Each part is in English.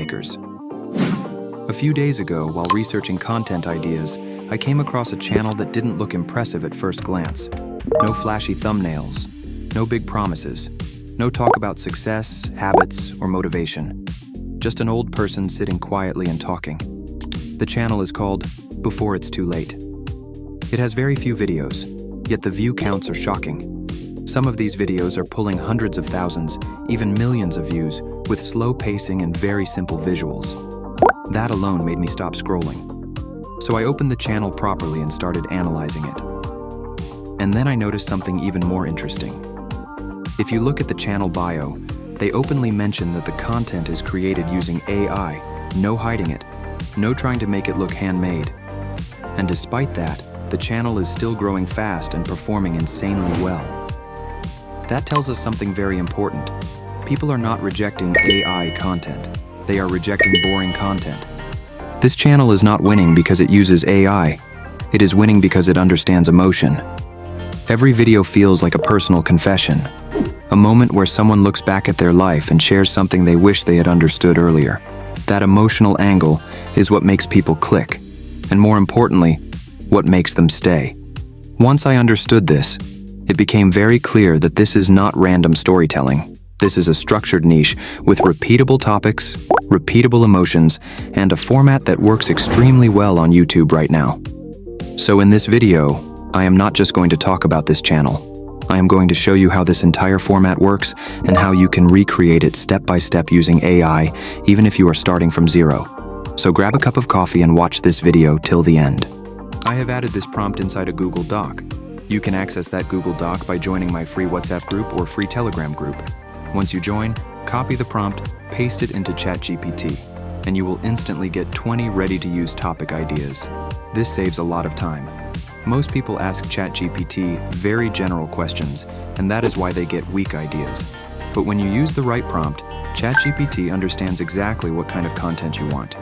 makers. A few days ago, while researching content ideas, I came across a channel that didn't look impressive at first glance. No flashy thumbnails, no big promises, no talk about success, habits, or motivation. Just an old person sitting quietly and talking. The channel is called Before It's Too Late. It has very few videos, yet the view counts are shocking. Some of these videos are pulling hundreds of thousands, even millions of views, with slow pacing and very simple visuals. That alone made me stop scrolling. So I opened the channel properly and started analyzing it. And then I noticed something even more interesting. If you look at the channel bio, they openly mention that the content is created using AI, no hiding it, no trying to make it look handmade. And despite that, the channel is still growing fast and performing insanely well. That tells us something very important. People are not rejecting AI content. They are rejecting boring content. This channel is not winning because it uses AI. It is winning because it understands emotion. Every video feels like a personal confession, a moment where someone looks back at their life and shares something they wish they had understood earlier. That emotional angle is what makes people click, and more importantly, what makes them stay. Once I understood this, it became very clear that this is not random storytelling. This is a structured niche with repeatable topics, repeatable emotions, and a format that works extremely well on YouTube right now. So in this video, I am not just going to talk about this channel. I am going to show you how this entire format works and how you can recreate it step by step using AI, even if you are starting from zero. So grab a cup of coffee and watch this video till the end. I have added this prompt inside a Google Doc. You can access that Google Doc by joining my free WhatsApp group or free Telegram group. Once you join, copy the prompt, paste it into ChatGPT, and you will instantly get 20 ready-to-use topic ideas. This saves a lot of time. Most people ask ChatGPT very general questions, and that is why they get weak ideas. But when you use the right prompt, ChatGPT understands exactly what kind of content you want.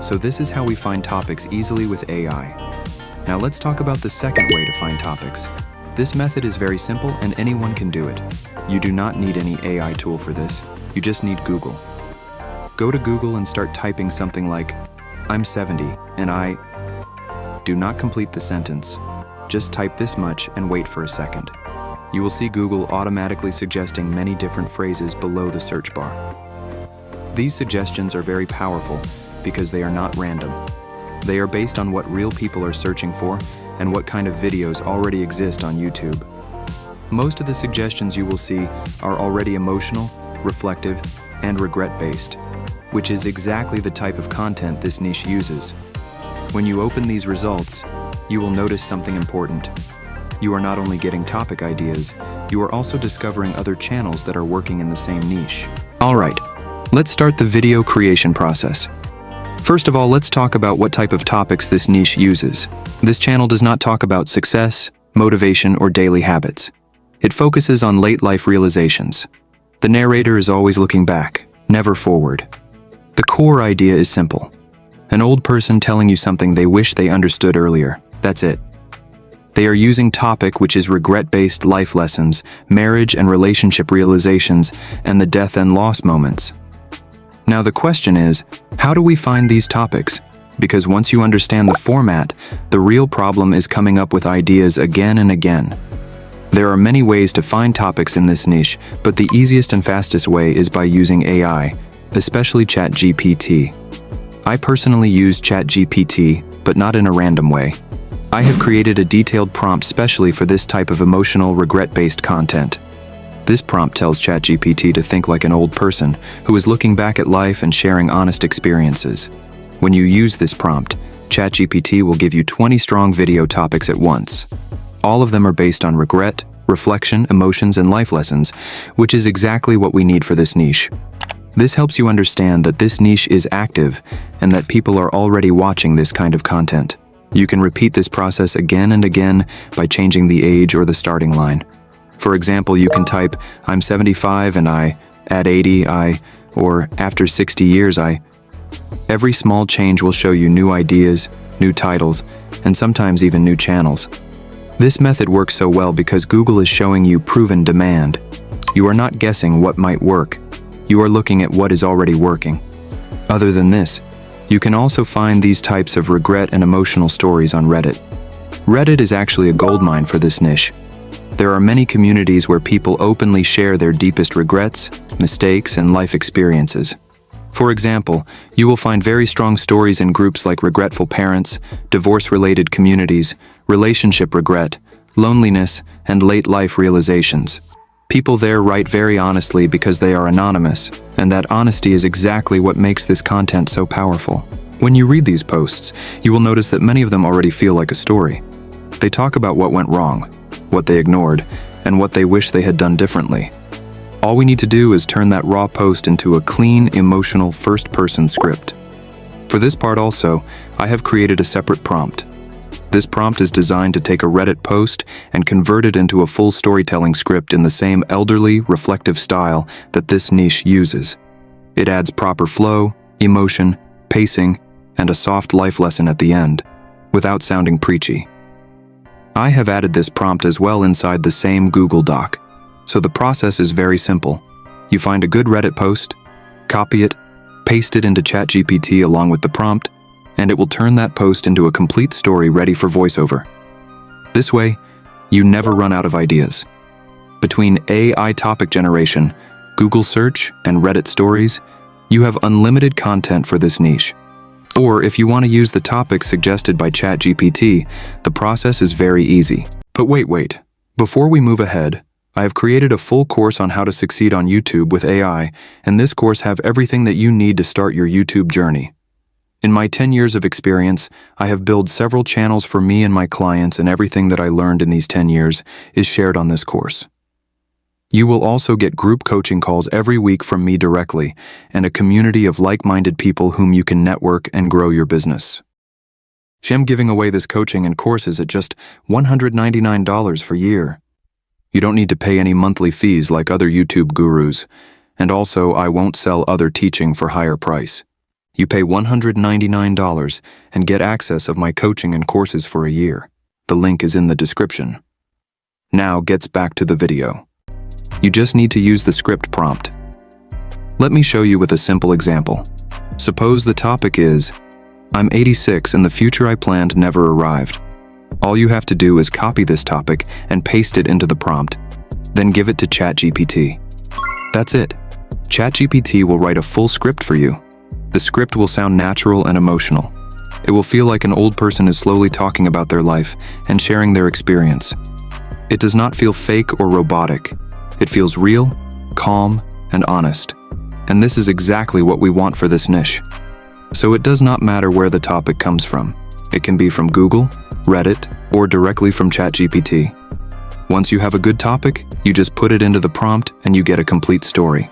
So this is how we find topics easily with AI. Now let's talk about the second way to find topics. This method is very simple and anyone can do it. You do not need any AI tool for this. You just need Google. Go to Google and start typing something like, "I'm 70 and I..." Do not complete the sentence. Just type this much and wait for a second. You will see Google automatically suggesting many different phrases below the search bar. These suggestions are very powerful because they are not random. They are based on what real people are searching for and what kind of videos already exist on YouTube. Most of the suggestions you will see are already emotional, reflective, and regret-based, which is exactly the type of content this niche uses. When you open these results, you will notice something important. You are not only getting topic ideas, you are also discovering other channels that are working in the same niche. Alright, let's start the video creation process. First of all, let's talk about what type of topics this niche uses. This channel does not talk about success, motivation, or daily habits. It focuses on late life realizations. The narrator is always looking back, never forward. The core idea is simple. An old person telling you something they wish they understood earlier. That's it. They are using topic which is regret-based life lessons, marriage and relationship realizations, and the death and loss moments. Now the question is, how do we find these topics? Because once you understand the format, the real problem is coming up with ideas again and again. There are many ways to find topics in this niche, but the easiest and fastest way is by using AI, especially ChatGPT. I personally use ChatGPT, but not in a random way. I have created a detailed prompt specially for this type of emotional, regret-based content. This prompt tells ChatGPT to think like an old person who is looking back at life and sharing honest experiences. When you use this prompt, ChatGPT will give you 20 strong video topics at once. All of them are based on regret, reflection, emotions, and life lessons, which is exactly what we need for this niche. This helps you understand that this niche is active and that people are already watching this kind of content. You can repeat this process again and again by changing the age or the starting line. For example, you can type, "I'm 75 and I, at 80 I," or "after 60 years I." Every small change will show you new ideas, new titles, and sometimes even new channels. This method works so well because Google is showing you proven demand. You are not guessing what might work. You are looking at what is already working. Other than this, you can also find these types of regret and emotional stories on Reddit. Reddit is actually a goldmine for this niche. There are many communities where people openly share their deepest regrets, mistakes, and life experiences. For example, you will find very strong stories in groups like regretful parents, divorce-related communities, relationship regret, loneliness, and late life realizations. People there write very honestly because they are anonymous, and that honesty is exactly what makes this content so powerful. When you read these posts, you will notice that many of them already feel like a story. They talk about what went wrong, what they ignored, and what they wish they had done differently. All we need to do is turn that raw post into a clean, emotional, first-person script. For this part also, I have created a separate prompt. This prompt is designed to take a Reddit post and convert it into a full storytelling script in the same elderly, reflective style that this niche uses. It adds proper flow, emotion, pacing, and a soft life lesson at the end, without sounding preachy. I have added this prompt as well inside the same Google Doc. So the process is very simple. You find a good Reddit post, copy it, paste it into ChatGPT along with the prompt, and it will turn that post into a complete story ready for voiceover. This way, you never run out of ideas. Between AI topic generation, Google search, and Reddit stories, you have unlimited content for this niche. Or if you want to use the topics suggested by ChatGPT, the process is very easy. But wait. Before we move ahead, I have created a full course on how to succeed on YouTube with AI, and this course have everything that you need to start your YouTube journey. In my 10 years of experience, I have built several channels for me and my clients, and everything that I learned in these 10 years is shared on this course. You will also get group coaching calls every week from me directly, and a community of like-minded people whom you can network and grow your business. I'm giving away this coaching and courses at just $199 per year. You don't need to pay any monthly fees like other YouTube gurus, and also I won't sell other teaching for higher price. You pay $199 and get access of my coaching and courses for a year. The link is in the description. Now gets back to the video. You just need to use the script prompt. Let me show you with a simple example. Suppose the topic is, I'm 86 and the future I planned never arrived. All you have to do is copy this topic and paste it into the prompt, then give it to ChatGPT. That's it. ChatGPT will write a full script for you. The script will sound natural and emotional. It will feel like an old person is slowly talking about their life and sharing their experience. It does not feel fake or robotic. It feels real, calm, and honest. And this is exactly what we want for this niche. So it does not matter where the topic comes from. It can be from Google, Reddit, or directly from ChatGPT. Once you have a good topic, you just put it into the prompt and you get a complete story.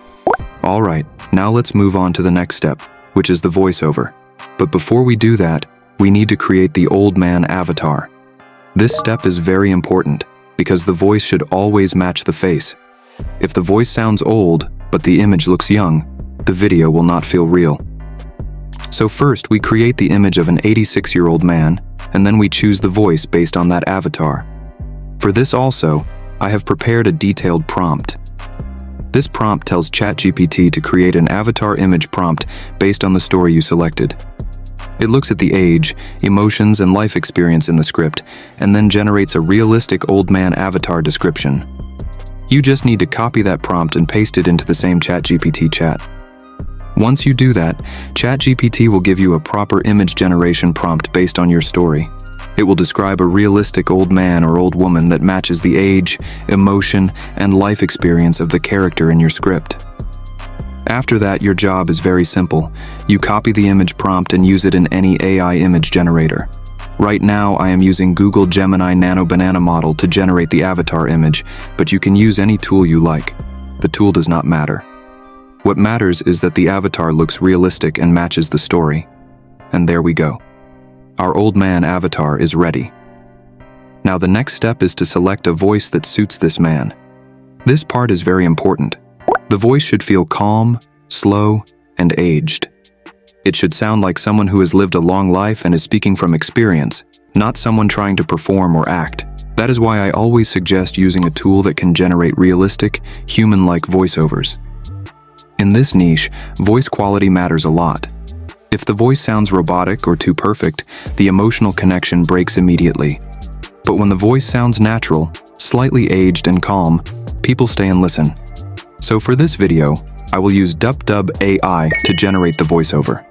Alright, now let's move on to the next step, which is the voiceover. But before we do that, we need to create the old man avatar. This step is very important because the voice should always match the face. If the voice sounds old, but the image looks young, the video will not feel real. So first, we create the image of an 86-year-old man, and then we choose the voice based on that avatar. For this also, I have prepared a detailed prompt. This prompt tells ChatGPT to create an avatar image prompt based on the story you selected. It looks at the age, emotions, and life experience in the script, and then generates a realistic old man avatar description. You just need to copy that prompt and paste it into the same ChatGPT chat. Once you do that, ChatGPT will give you a proper image generation prompt based on your story. It will describe a realistic old man or old woman that matches the age, emotion, and life experience of the character in your script. After that, your job is very simple. You copy the image prompt and use it in any AI image generator. Right now, I am using Google Gemini Nano Banana model to generate the avatar image, but you can use any tool you like. The tool does not matter. What matters is that the avatar looks realistic and matches the story. And there we go. Our old man avatar is ready. Now the next step is to select a voice that suits this man. This part is very important. The voice should feel calm, slow, and aged. It should sound like someone who has lived a long life and is speaking from experience, not someone trying to perform or act. That is why I always suggest using a tool that can generate realistic, human-like voiceovers. In this niche, voice quality matters a lot. If the voice sounds robotic or too perfect, the emotional connection breaks immediately. But when the voice sounds natural, slightly aged and calm, people stay and listen. So for this video, I will use DupDub AI to generate the voiceover.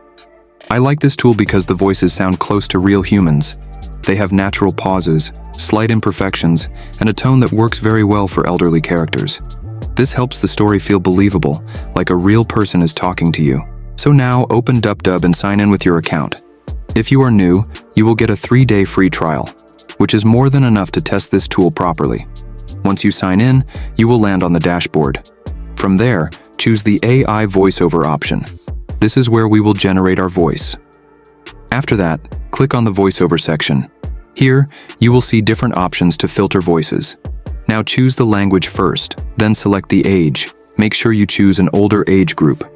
I like this tool because the voices sound close to real humans. They have natural pauses, slight imperfections, and a tone that works very well for elderly characters. This helps the story feel believable, like a real person is talking to you. So now open DupDub and sign in with your account. If you are new, you will get a 3-day free trial, which is more than enough to test this tool properly. Once you sign in, you will land on the dashboard. From there, choose the AI voiceover option. This is where we will generate our voice. After that, click on the voiceover section. Here, you will see different options to filter voices. Now choose the language first, then select the age. Make sure you choose an older age group.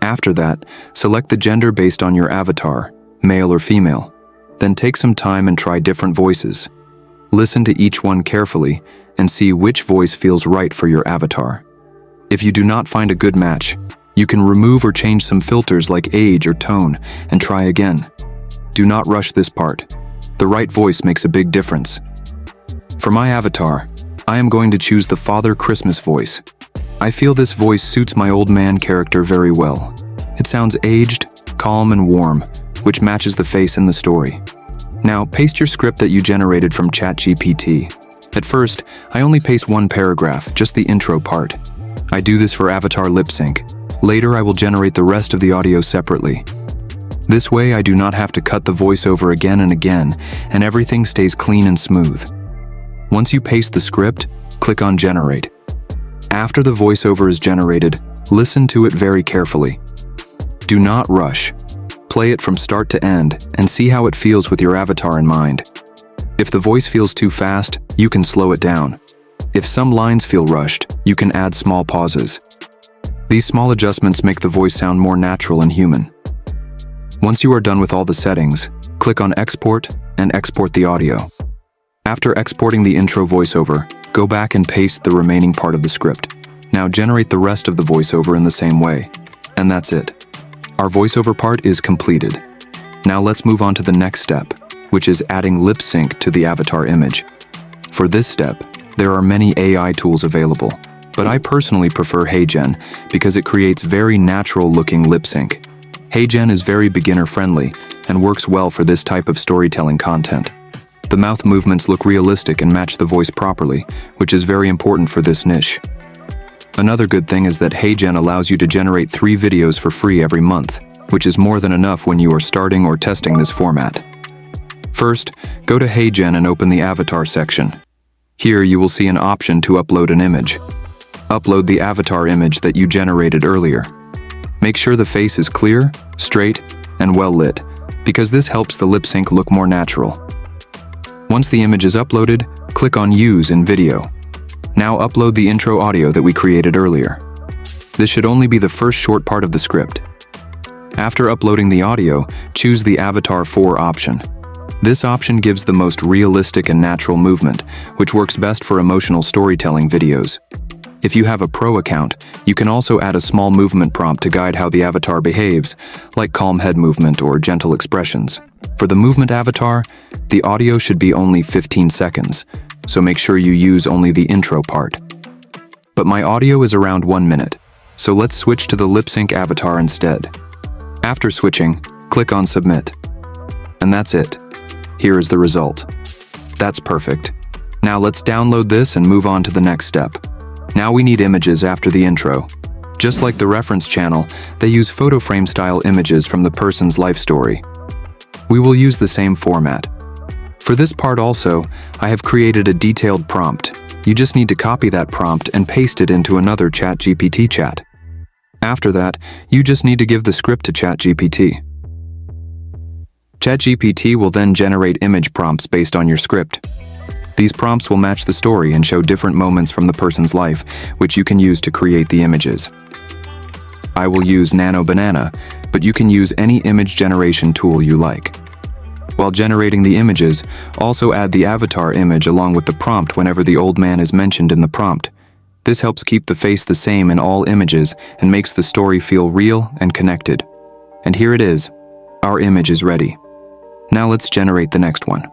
After that, select the gender based on your avatar, male or female. Then take some time and try different voices. Listen to each one carefully and see which voice feels right for your avatar. If you do not find a good match, you can remove or change some filters like age or tone and try again. Do not rush this part. The right voice makes a big difference. For my avatar, I am going to choose the Father Christmas voice. I feel this voice suits my old man character very well. It sounds aged, calm, and warm, which matches the face in the story. Now, paste your script that you generated from ChatGPT. At first, I only paste one paragraph, just the intro part. I do this for avatar lip sync. Later, I will generate the rest of the audio separately. This way, I do not have to cut the voiceover again and again, and everything stays clean and smooth. Once you paste the script, click on Generate. After the voiceover is generated, listen to it very carefully. Do not rush. Play it from start to end and see how it feels with your avatar in mind. If the voice feels too fast, you can slow it down. If some lines feel rushed, you can add small pauses. These small adjustments make the voice sound more natural and human. Once you are done with all the settings, click on Export and export the audio. After exporting the intro voiceover, go back and paste the remaining part of the script. Now generate the rest of the voiceover in the same way. And that's it. Our voiceover part is completed. Now let's move on to the next step, which is adding lip sync to the avatar image. For this step, there are many AI tools available, but I personally prefer HeyGen because it creates very natural-looking lip sync. HeyGen is very beginner-friendly and works well for this type of storytelling content. The mouth movements look realistic and match the voice properly, which is very important for this niche. Another good thing is that HeyGen allows you to generate 3 videos for free every month, which is more than enough when you are starting or testing this format. First, go to HeyGen and open the avatar section. Here you will see an option to upload an image. Upload the avatar image that you generated earlier. Make sure the face is clear, straight, and well lit, because this helps the lip sync look more natural. Once the image is uploaded, click on Use in Video. Now upload the intro audio that we created earlier. This should only be the first short part of the script. After uploading the audio, choose the Avatar 4 option. This option gives the most realistic and natural movement, which works best for emotional storytelling videos. If you have a pro account, you can also add a small movement prompt to guide how the avatar behaves, like calm head movement or gentle expressions. For the movement avatar, the audio should be only 15 seconds, so make sure you use only the intro part. But my audio is around 1 minute, so let's switch to the lip sync avatar instead. After switching, click on Submit. And that's it. Here is the result. That's perfect. Now let's download this and move on to the next step. Now we need images after the intro. Just like the reference channel, they use photo frame style images from the person's life story. We will use the same format. For this part also, I have created a detailed prompt. You just need to copy that prompt and paste it into another ChatGPT chat. After that, you just need to give the script to ChatGPT. ChatGPT will then generate image prompts based on your script. These prompts will match the story and show different moments from the person's life, which you can use to create the images. I will use Nano Banana, but you can use any image generation tool you like. While generating the images, also add the avatar image along with the prompt whenever the old man is mentioned in the prompt. This helps keep the face the same in all images and makes the story feel real and connected. And here it is. Our image is ready. Now let's generate the next one.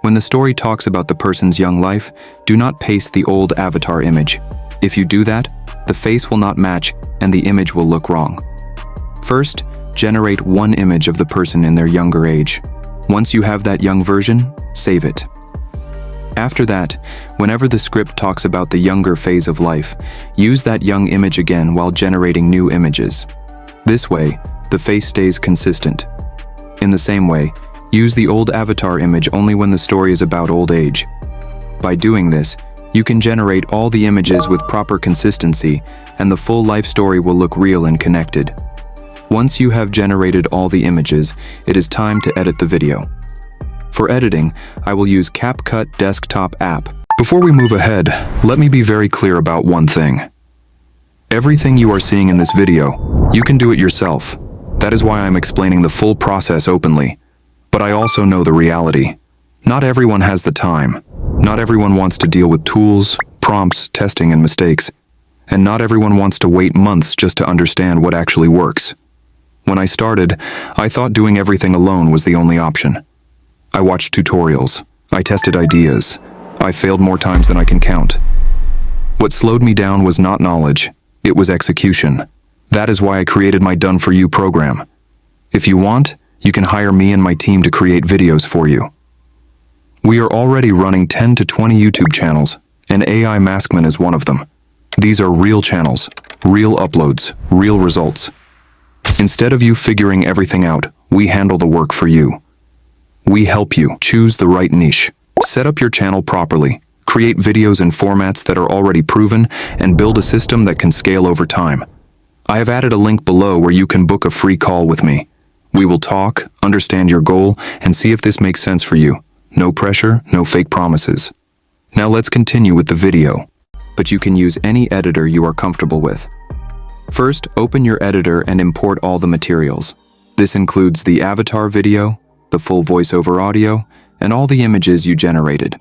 When the story talks about the person's young life, do not paste the old avatar image. If you do that, the face will not match and the image will look wrong. First, generate one image of the person in their younger age. Once you have that young version, save it. After that, whenever the script talks about the younger phase of life, use that young image again while generating new images. This way, the face stays consistent. In the same way, use the old avatar image only when the story is about old age. By doing this, you can generate all the images with proper consistency, and the full life story will look real and connected. Once you have generated all the images, it is time to edit the video. For editing, I will use CapCut Desktop app. Before we move ahead, let me be very clear about one thing. Everything you are seeing in this video, you can do it yourself. That is why I'm explaining the full process openly. But I also know the reality. Not everyone has the time. Not everyone wants to deal with tools, prompts, testing, and mistakes. And not everyone wants to wait months just to understand what actually works. When I started, I thought doing everything alone was the only option. I watched tutorials. I tested ideas. I failed more times than I can count. What slowed me down was not knowledge. It was execution. That is why I created my Done-for-You program. If you want, you can hire me and my team to create videos for you. We are already running 10 to 20 YouTube channels, and AI Maskman is one of them. These are real channels, real uploads, real results. Instead of you figuring everything out, we handle the work for you. We help you choose the right niche, set up your channel properly, create videos in formats that are already proven, and build a system that can scale over time. I have added a link below where you can book a free call with me. We will talk, understand your goal, and see if this makes sense for you. No pressure, no fake promises. Now let's continue with the video, but you can use any editor you are comfortable with. First, open your editor and import all the materials. This includes the avatar video, the full voiceover audio, and all the images you generated.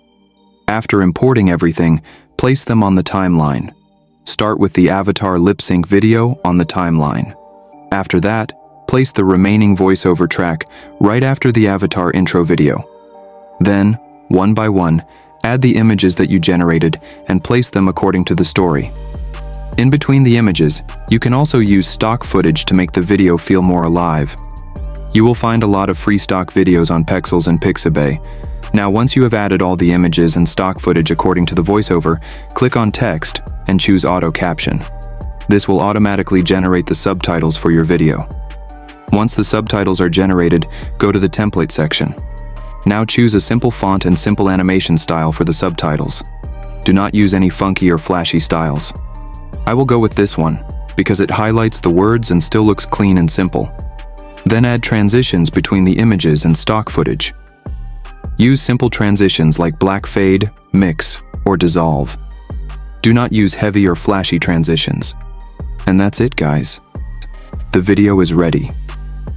After importing everything, place them on the timeline. Start with the avatar lip sync video on the timeline. After that, place the remaining voiceover track right after the avatar intro video. Then, one by one, add the images that you generated and place them according to the story. In between the images, you can also use stock footage to make the video feel more alive. You will find a lot of free stock videos on Pexels and Pixabay. Now, once you have added all the images and stock footage according to the voiceover, click on Text and choose Auto Caption. This will automatically generate the subtitles for your video. Once the subtitles are generated, go to the Template section. Now choose a simple font and simple animation style for the subtitles. Do not use any funky or flashy styles. I will go with this one, because it highlights the words and still looks clean and simple. Then add transitions between the images and stock footage. Use simple transitions like black fade, mix, or dissolve. Do not use heavy or flashy transitions. And that's it, guys. The video is ready.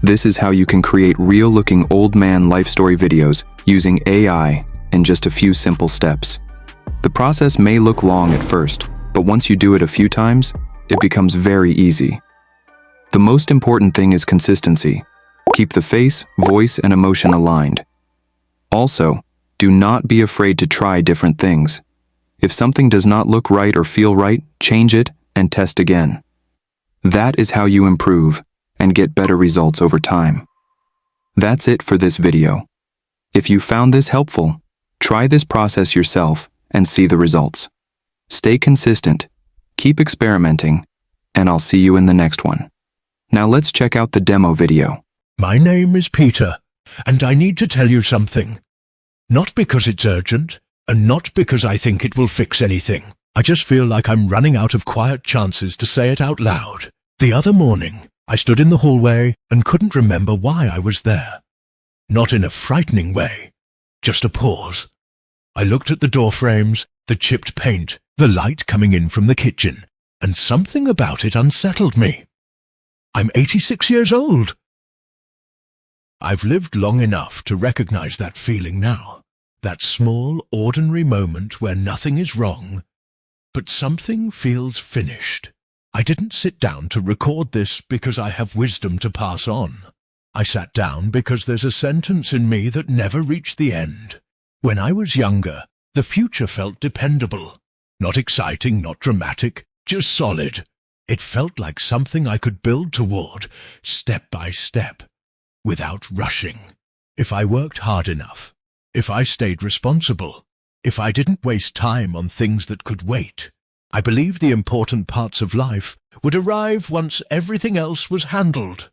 This is how you can create real-looking old man life story videos using AI in just a few simple steps. The process may look long at first, but once you do it a few times, it becomes very easy. The most important thing is consistency. Keep the face, voice, and emotion aligned. Also, do not be afraid to try different things. If something does not look right or feel right, change it and test again. That is how you improve and get better results over time. That's it for this video. If you found this helpful, try this process yourself and see the results. Stay consistent, keep experimenting, and I'll see you in the next one. Now let's check out the demo video. My name is Peter, and I need to tell you something. Not because it's urgent, and not because I think it will fix anything. I just feel like I'm running out of quiet chances to say it out loud. The other morning, I stood in the hallway and couldn't remember why I was there. Not in a frightening way, just a pause. I looked at the door frames, the chipped paint, the light coming in from the kitchen, and something about it unsettled me. I'm 86 years old. I've lived long enough to recognize that feeling now, that small, ordinary moment where nothing is wrong, but something feels finished. I didn't sit down to record this because I have wisdom to pass on. I sat down because there's a sentence in me that never reached the end. When I was younger, the future felt dependable. Not exciting, not dramatic, just solid. It felt like something I could build toward, step by step, without rushing. If I worked hard enough, if I stayed responsible, if I didn't waste time on things that could wait, I believed the important parts of life would arrive once everything else was handled.